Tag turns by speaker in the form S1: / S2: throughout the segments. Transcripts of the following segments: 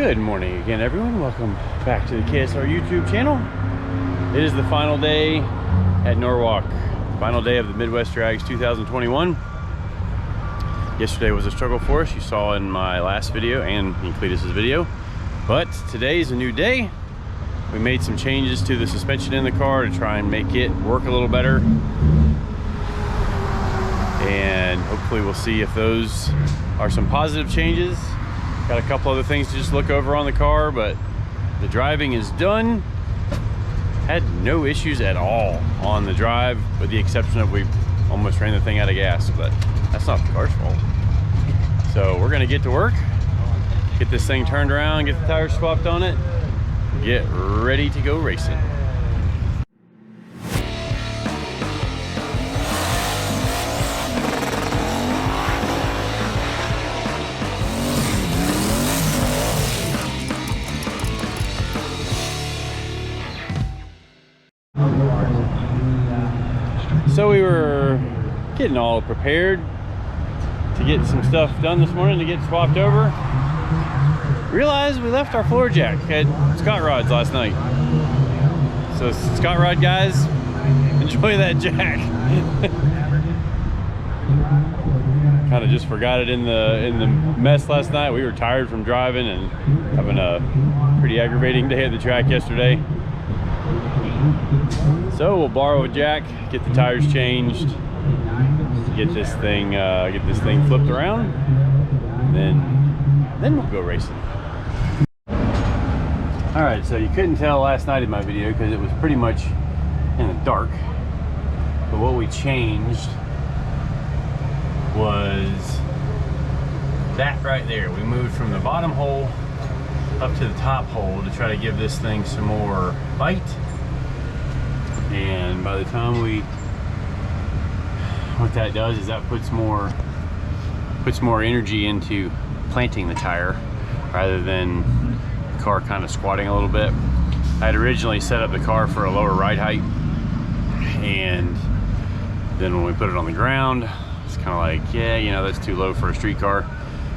S1: Good morning again, everyone. Welcome back to the KSR YouTube channel. It is the final day at Norwalk, final day of the Midwest Drags 2021. Yesterday was a struggle for us, you saw in my last video and in Cleetus' video, but today is a new day. We made some changes to the suspension in the car to try and make it work a little better, and hopefully we'll see if those are some positive changes. Got a couple other things to just look over on the car, but the driving is done. Had no issues at all on the drive, with the exception of we almost ran the thing out of gas, but that's not the car's fault. So we're gonna get to work, get this thing turned around, get the tires swapped on it, get ready to go racing. So we were getting all prepared to get some stuff done this morning to get swapped over. Realized we left our floor jack at Scott Rod's last night. So Scott Rod guys, enjoy that jack. Kind of just forgot it in the mess last night. We were tired from driving and having a pretty aggravating day at the track yesterday. So we'll borrow a jack, get the tires changed, get this thing flipped around, and then we'll go racing. All right, so you couldn't tell last night in my video because it was pretty much in the dark. But what we changed was that right there. We moved from the bottom hole up to the top hole to try to give this thing some more bite. And by the time what that does is that puts more energy into planting the tire rather than the car kind of squatting a little bit. I had originally set up the car for a lower ride height, and then when we put it on the ground, it's kind of like, yeah, you know, that's too low for a street car.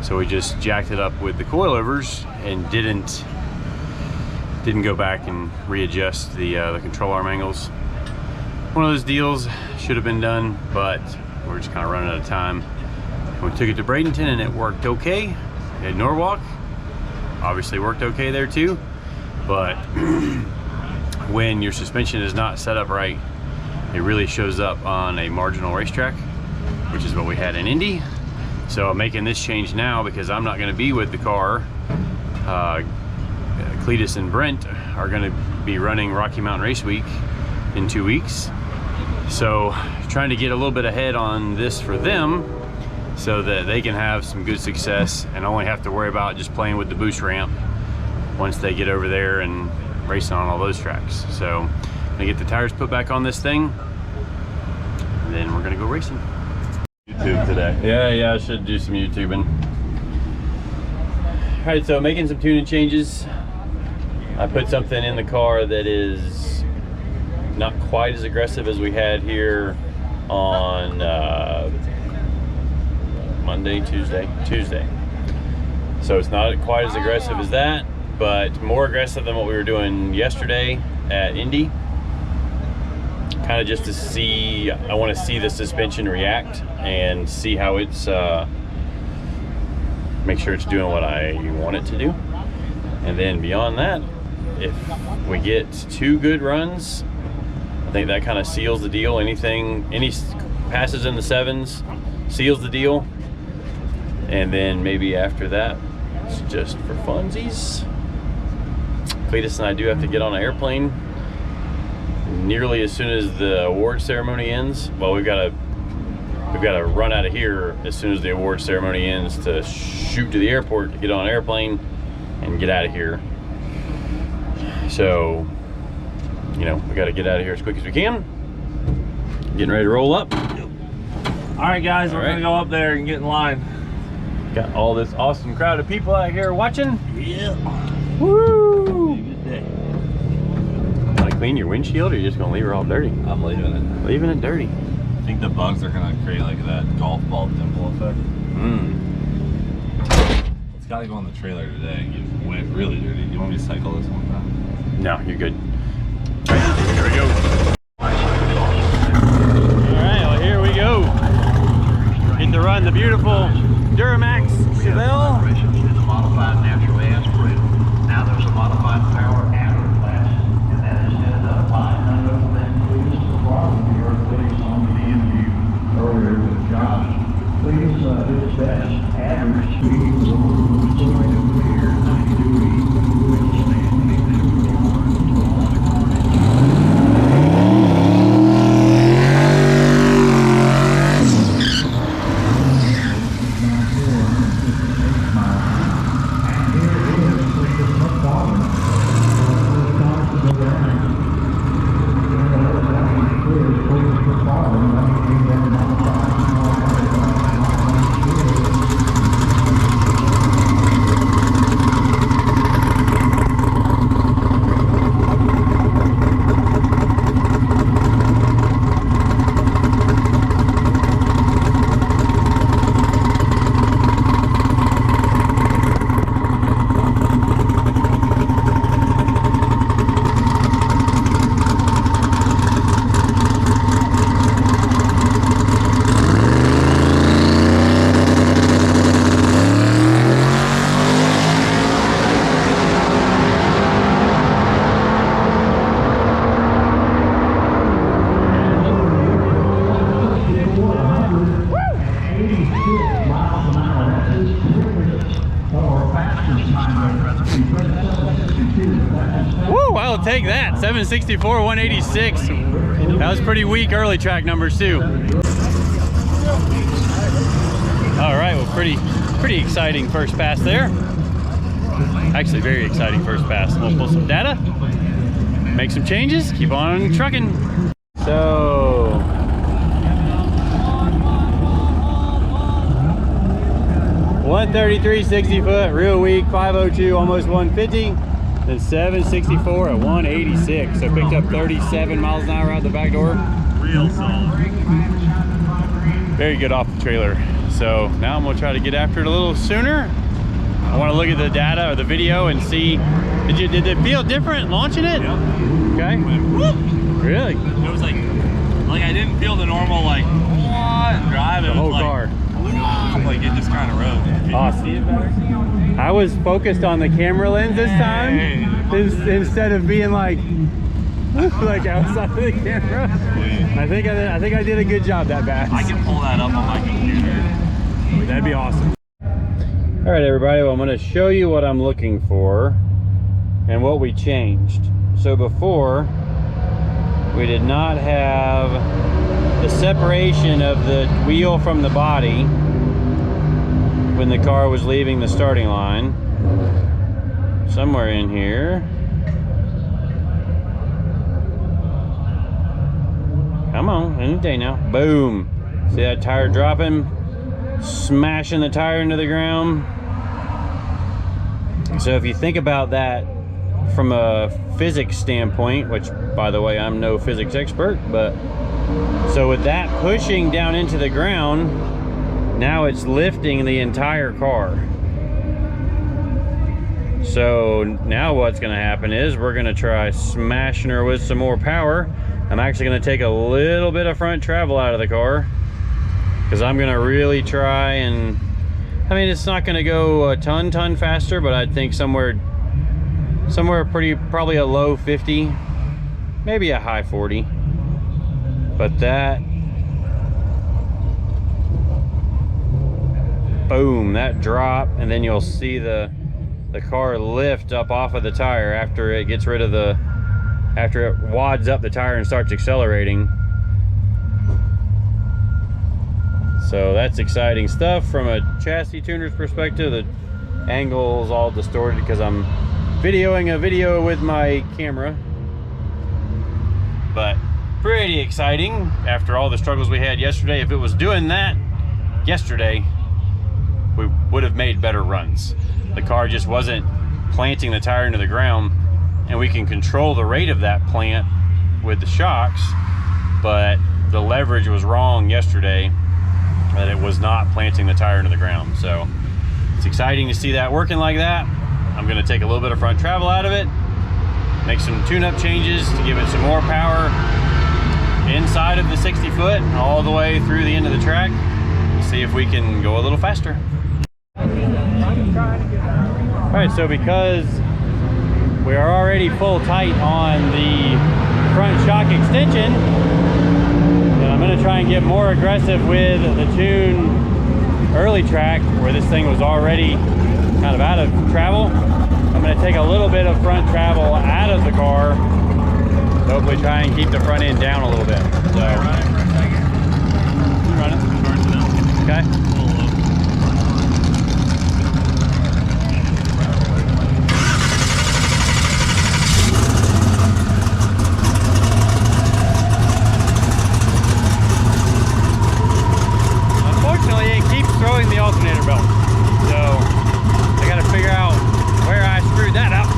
S1: So we just jacked it up with the coilovers and didn't go back and readjust the control arm angles. One of those deals, should have been done, but we're just kind of running out of time. We took it to Bradenton and it worked okay. At Norwalk, obviously worked okay there too, but when your suspension is not set up right, it really shows up on a marginal racetrack, which is what we had in Indy. So I'm making this change now because I'm not going to be with the car. Cleetus and Brent are going to be running Rocky Mountain Race Week in 2 weeks. So trying to get a little bit ahead on this for them so that they can have some good success and only have to worry about just playing with the boost ramp once they get over there and racing on all those tracks. So I'm gonna get the tires put back on this thing, and then we're gonna go racing. YouTube today. Yeah, I should do some YouTubing. All right, so making some tuning changes. I put something in the car that is not quite as aggressive as we had here on Tuesday. So it's not quite as aggressive as that, but more aggressive than what we were doing yesterday at Indy. Kind of just to see, I want to see the suspension react and see how it's, make sure it's doing what I want it to do. And then beyond that, if we get 2 good runs, I think that kind of seals the deal. Any passes in the 7s seals the deal. And then maybe after that, it's just for funsies. Cleetus and I do have to get on an airplane nearly as soon as the award ceremony ends. Well, we've got to run out of here as soon as the award ceremony ends to shoot to the airport to get on an airplane and get out of here. So, you know, we got to get out of here as quick as we can. Getting ready to roll up.
S2: All right, guys, we're gonna go up there and get in line.
S1: Got all this awesome crowd of people out here watching.
S2: Yeah.
S1: Woo!
S2: Good day.
S1: Want to clean your windshield, or you're just gonna leave her all dirty?
S2: I'm leaving it.
S1: Leaving it dirty.
S2: I think the bugs are gonna create like that golf ball dimple effect.
S1: Let's
S2: gotta go on the trailer today and get wet really dirty. Do you want me to cycle this one time?
S1: No, you're good. Right, here we go. Alright, well here we go. Get to run the beautiful Duramax Chevelle.
S3: In the modified naturally aspirated. Now there's a modified power adder class, and that is headed up by none other than Cleetus, the father of the earthquakes on the interview earlier with Josh. Cleetus did his best. Adder speed was over story of clear 90 degrees.
S1: Woo, I'll take that. 764, 186. That was pretty weak early track numbers too. All right, well, pretty exciting first pass there. Actually, very exciting first pass. We'll pull some data, make some changes, keep on trucking. So, $133, 60 foot, real weak, 502, almost 150. Then 764 at 186. So picked up 37 miles an hour out the back door.
S2: Real solid.
S1: Very good off the trailer. So now I'm gonna try to get after it a little sooner. I want to look at the data or the video and see. Did it feel different launching it?
S2: Yep.
S1: Okay. Really?
S2: It was like I didn't feel the normal like drive. It
S1: The
S2: was
S1: whole
S2: like,
S1: car.
S2: Like it just kind of rode. Can
S1: Awesome.
S2: you see it better?
S1: I was focused on the camera lens this time instead of being like outside of the camera. I think I did a good job that bass.
S2: I can pull that up on my computer.
S1: That'd be awesome. All right, everybody. Well, I'm going to show you what I'm looking for and what we changed. So before, we did not have the separation of the wheel from the body when the car was leaving the starting line. Somewhere in here. Come on, any day now. Boom. See that tire dropping? Smashing the tire into the ground. So if you think about that from a physics standpoint, which by the way, I'm no physics expert, but so with that pushing down into the ground, now it's lifting the entire car. So now what's gonna happen is we're gonna try smashing her with some more power. I'm actually gonna take a little bit of front travel out of the car because I'm gonna really try and, I mean, it's not gonna go a ton faster, but I think somewhere probably a low 50, maybe a high 40. But that, boom, that drop, and then you'll see the car lift up off of the tire after it gets rid of the, after it wads up the tire and starts accelerating. So that's exciting stuff from a chassis tuner's perspective. The angle's all distorted because I'm videoing a video with my camera, but pretty exciting after all the struggles we had yesterday. If it was doing that yesterday, we would have made better runs. The car just wasn't planting the tire into the ground, and we can control the rate of that plant with the shocks, but the leverage was wrong yesterday, that it was not planting the tire into the ground. So It's exciting to see that working like that. I'm gonna take a little bit of front travel out of it, make some tune-up changes to give it some more power inside of the 60 foot all the way through the end of the track. See if we can go a little faster. All right, so because we are already full tight on the front shock extension, and I'm gonna try and get more aggressive with the tune early track where this thing was already kind of out of travel. I'm gonna take a little bit of front travel out of the car, hopefully try and keep the front end down a little bit. So, run it for a second. Run it. Okay. Unfortunately, it keeps throwing the alternator belt. So I got to figure out where I screwed that up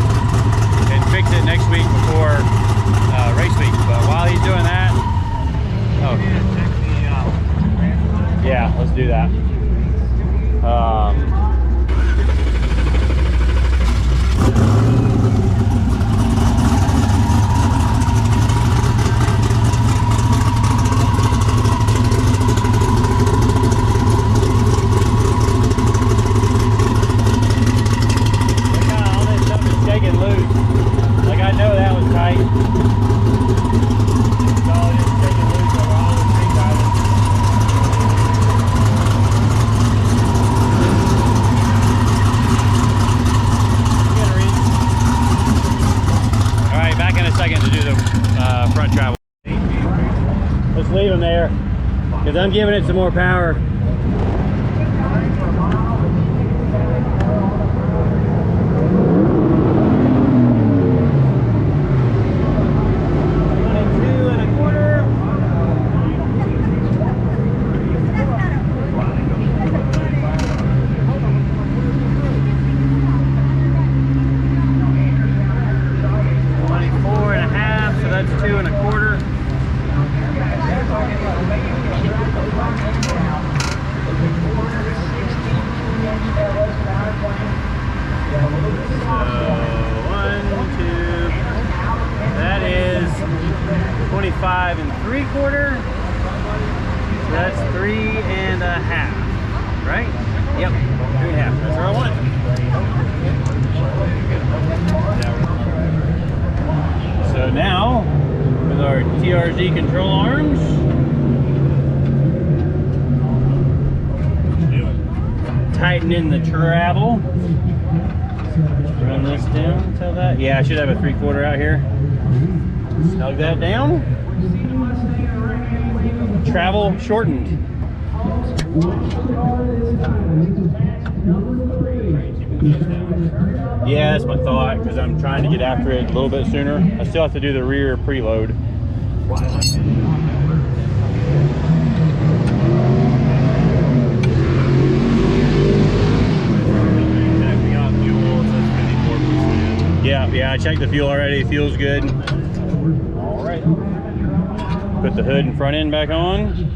S1: and fix it next week before race week. But while he's doing that, yeah, let's do that. Shaking loose. Like I know that was tight. It's all just shaking loose over all the speed driving. Alright, back in a second to do the front travel. Let's leave them there because I'm giving it some more power. That's 3.5, right? Yep, 3.5. That's where I want it. So now, with our TRZ control arms, tightening the travel. Run this down, tell that. Yeah, I should have a 3/4 out here. Snug that down. Travel shortened. Yeah, that's my thought, because I'm trying to get after it a little bit sooner. I still have to do the rear preload. Yeah, I checked the fuel already. It feels good. All right. Put the hood and front end back on.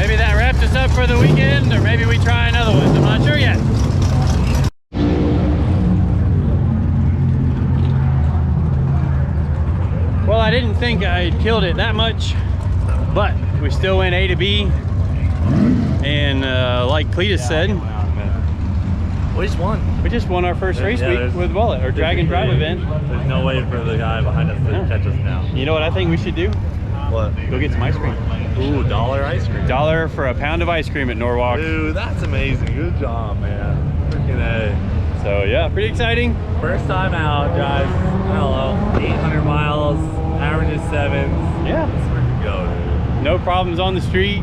S1: maybe that wraps us up for the weekend, or maybe we try another one. I'm not sure yet. Well, I didn't think I killed it that much, but we still went A to B. And like Cleetus said,
S4: we just won.
S1: We just won our first race week with Mullet, our drag and drive event.
S4: There's no way for the guy behind us to catch us now.
S1: You know what I think we should do?
S4: What?
S1: Go get some ice cream.
S4: Ooh, $1 ice cream.
S1: $1 for a pound of ice cream at Norwalk.
S4: Dude, that's amazing. Good job, man. Freaking A.
S1: So yeah, pretty exciting.
S4: First time out, guys. Hello. 800 miles, averages 7s.
S1: Yeah.
S4: Let's freaking go, dude.
S1: No problems on the street.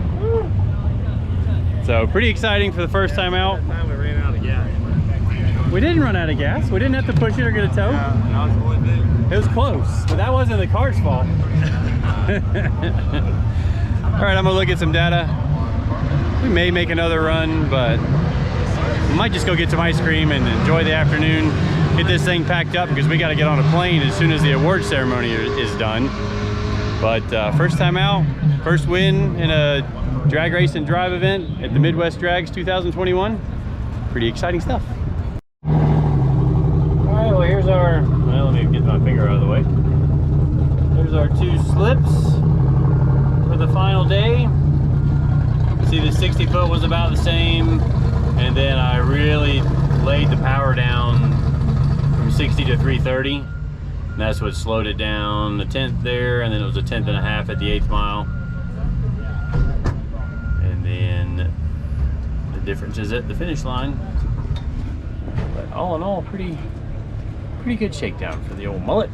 S1: So pretty exciting for the first time out.
S4: That time we ran out of gas.
S1: We didn't run out of gas. We didn't have to push it or get a tow.
S4: Yeah, that was the only thing.
S1: It was close, but that wasn't the car's fault. All right, I'm gonna look at some data. We may make another run, but we might just go get some ice cream and enjoy the afternoon. Get this thing packed up because we got to get on a plane as soon as the award ceremony is done. But first time out, first win in a drag race and drive event at the Midwest Drags 2021. Pretty exciting stuff. All right, well here's our, well, let me get my finger out of the way. There's our 2 slips for the final day. See, the 60 foot was about the same, and then I really laid the power down from 60 to 330. And that's what slowed it down a 1/10 there, and then it was a 1/10.5 at the 8th mile. And then the difference is at the finish line. But all in all, pretty good shakedown for the old Mullet.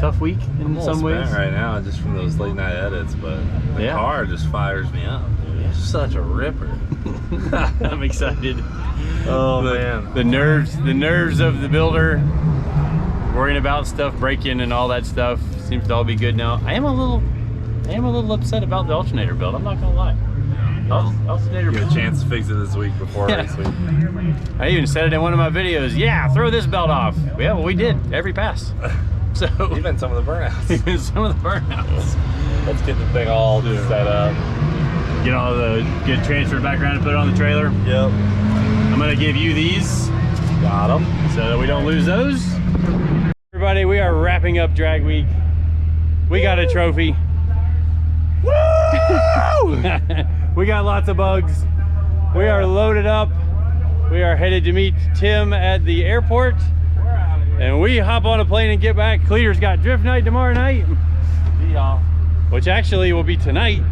S1: Tough week in some ways.
S2: Right now, just from those late night edits, but the car just fires me up. Dude. It's such a ripper.
S1: I'm excited.
S2: Oh man,
S1: the nerves of the builder, worrying about stuff breaking and all that stuff, seems to all be good now. I am a little upset about the alternator build. I'm not gonna lie. Alternator
S2: give
S1: build.
S2: a chance to fix it this week before race week.
S1: I even said it in one of my videos. Yeah, throw this belt off. Yeah, well, we did every pass. So
S2: even some of the burnouts.
S1: Even some of the burnouts.
S2: Let's get the thing all set up.
S1: Get transferred back around and put it on the trailer.
S2: Yep.
S1: I'm gonna give you these.
S2: Got them.
S1: So that we don't lose those. Everybody, we are wrapping up drag week. We got a trophy. Woo! We got lots of bugs. We are loaded up. We are headed to meet Tim at the airport. And we hop on a plane and get back. Cleetus got drift night tomorrow night.
S4: Yeah.
S1: Which actually will be tonight.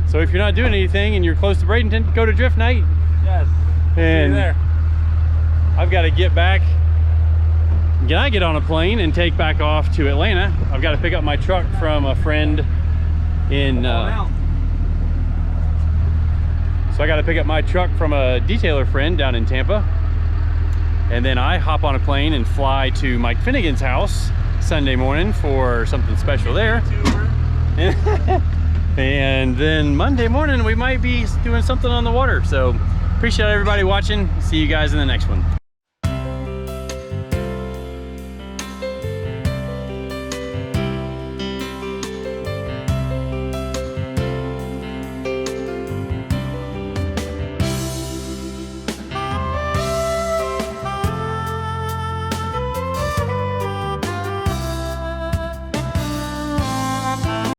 S1: So if you're not doing anything and you're close to Bradenton, go to drift night.
S4: Yes.
S1: And
S4: see you there.
S1: I've got to get back. Can I get on a plane and take back off to Atlanta? I've got to pick up my truck from a friend in so I got to pick up my truck from a detailer friend down in Tampa, and then I hop on a plane and fly to Mike Finnegan's house Sunday morning for something special there. And then Monday morning we might be doing something on the water. So appreciate everybody watching. See you guys in the next one.